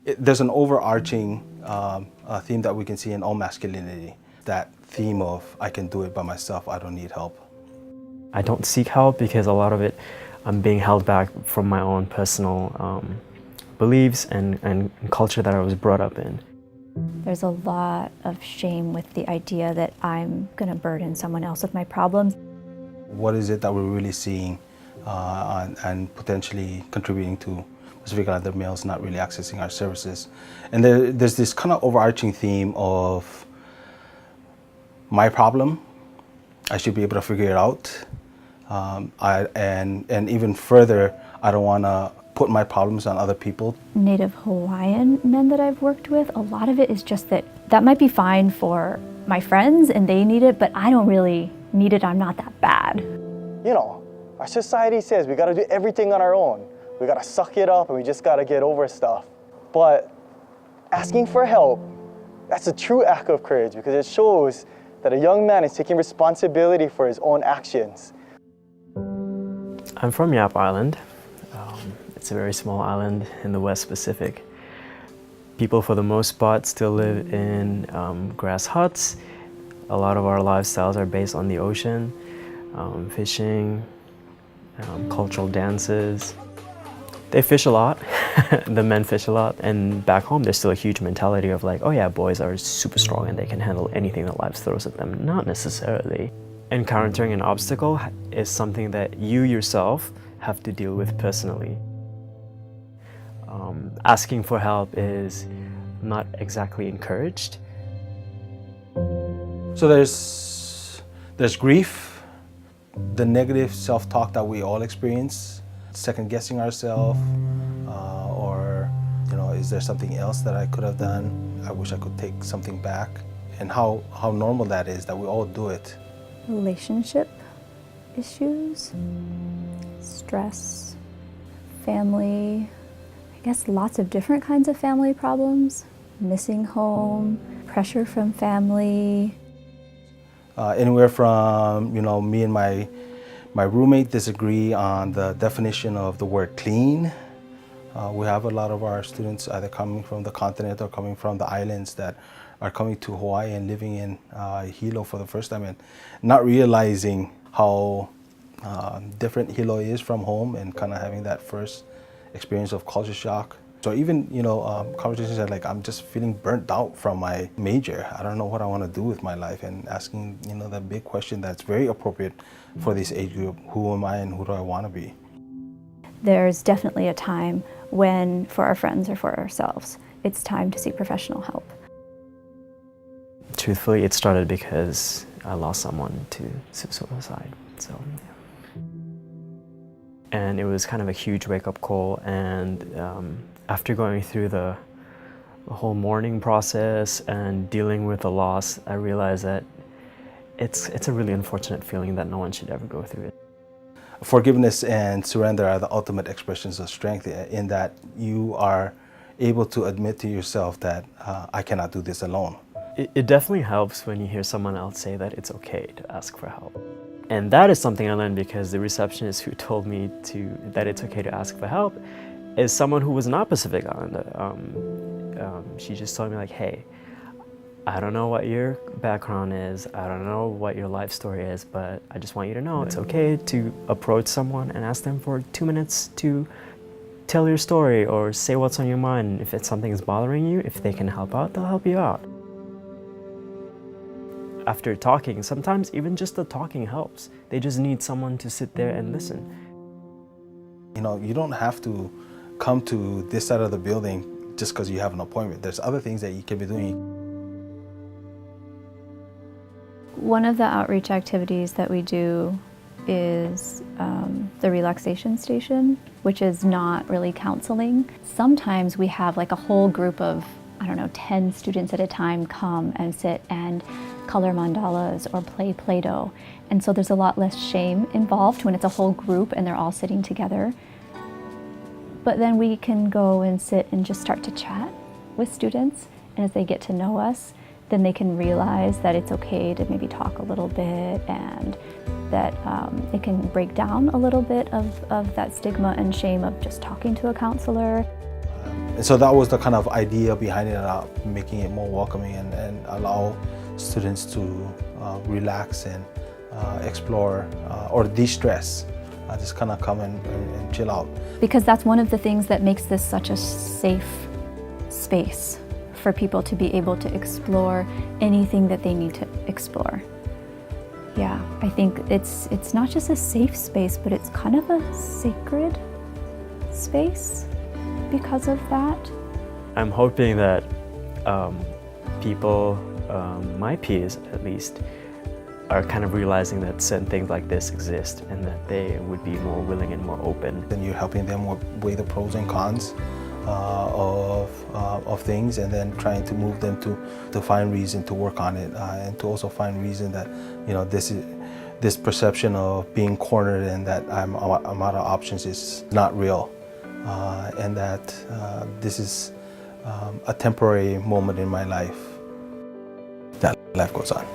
There's an overarching theme that we can see in all masculinity, that theme of I can do it by myself, I don't need help. I don't seek help because a lot of it I'm being held back from my own personal beliefs and culture that I was brought up in. There's a lot of shame with the idea that I'm going to burden someone else with my problems. What is it that we're really seeing and potentially contributing to Pacific Islander males not really accessing our services? And there's this kind of overarching theme of my problem, I should be able to figure it out. And even further, I don't want to put my problems on other people. Native Hawaiian men that I've worked with, a lot of it is just that might be fine for my friends and they need it, but I don't really need it, I'm not that bad. You know, our society says we gotta do everything on our own. We gotta suck it up and we just gotta get over stuff. But asking for help, that's a true act of courage because it shows that a young man is taking responsibility for his own actions. I'm from Yap Island. It's a very small island in the West Pacific. People, for the most part, still live in grass huts. A lot of our lifestyles are based on the ocean, fishing, cultural dances. They fish a lot, the men fish a lot, and back home there's still a huge mentality of like, oh yeah, boys are super strong and they can handle anything that life throws at them. Not necessarily. Encountering an obstacle is something that you yourself have to deal with personally. Asking for help is not exactly encouraged. So there's grief, the negative self-talk that we all experience, second-guessing ourselves, or is there something else that I could have done? I wish I could take something back. And how normal that is, that we all do it. Relationship issues, stress, family, I guess lots of different kinds of family problems, missing home, pressure from family. Anywhere from, me and my roommate disagree on the definition of the word clean. We have a lot of our students either coming from the continent or coming from the islands that are coming to Hawaii and living in Hilo for the first time and not realizing how different Hilo is from home and kind of having that first experience of culture shock. So even, conversations like, I'm just feeling burnt out from my major. I don't know what I want to do with my life, and asking, that big question that's very appropriate for this age group. Who am I and who do I want to be? There's definitely a time when, for our friends or for ourselves, it's time to seek professional help. Truthfully, it started because I lost someone to suicide, so yeah. And it was kind of a huge wake-up call, and after going through the whole mourning process and dealing with the loss, I realized that it's a really unfortunate feeling that no one should ever go through it. Forgiveness and surrender are the ultimate expressions of strength, in that you are able to admit to yourself that I cannot do this alone. It definitely helps when you hear someone else say that it's okay to ask for help. And that is something I learned because the receptionist who told me that it's okay to ask for help is someone who was not Pacific Islander. She just told me like, hey, I don't know what your background is, I don't know what your life story is, but I just want you to know it's okay to approach someone and ask them for 2 minutes to tell your story or say what's on your mind. If it's something is bothering you, if they can help out, they'll help you out. After talking, sometimes even just the talking helps. They just need someone to sit there and listen. You don't have to come to this side of the building just because you have an appointment. There's other things that you can be doing. One of the outreach activities that we do is the relaxation station, which is not really counseling. Sometimes we have like a whole group of, 10 students at a time come and sit and color mandalas or play Play-Doh. And so there's a lot less shame involved when it's a whole group and they're all sitting together. But then we can go and sit and just start to chat with students, and as they get to know us, then they can realize that it's okay to maybe talk a little bit, and that it can break down a little bit of that stigma and shame of just talking to a counselor. And so that was the kind of idea behind it, making it more welcoming and allow students to relax and explore or de-stress. Just kind of come and chill out. Because that's one of the things that makes this such a safe space for people to be able to explore anything that they need to explore. Yeah, I think it's not just a safe space, but it's kind of a sacred space because of that. I'm hoping that people, my peers at least, are kind of realizing that certain things like this exist and that they would be more willing and more open. Then you're helping them weigh the pros and cons of things, and then trying to move them to find reason to work on it, and to also find reason that, you know, this perception of being cornered and that I'm out of options is not real, and that this is a temporary moment in my life. That life goes on.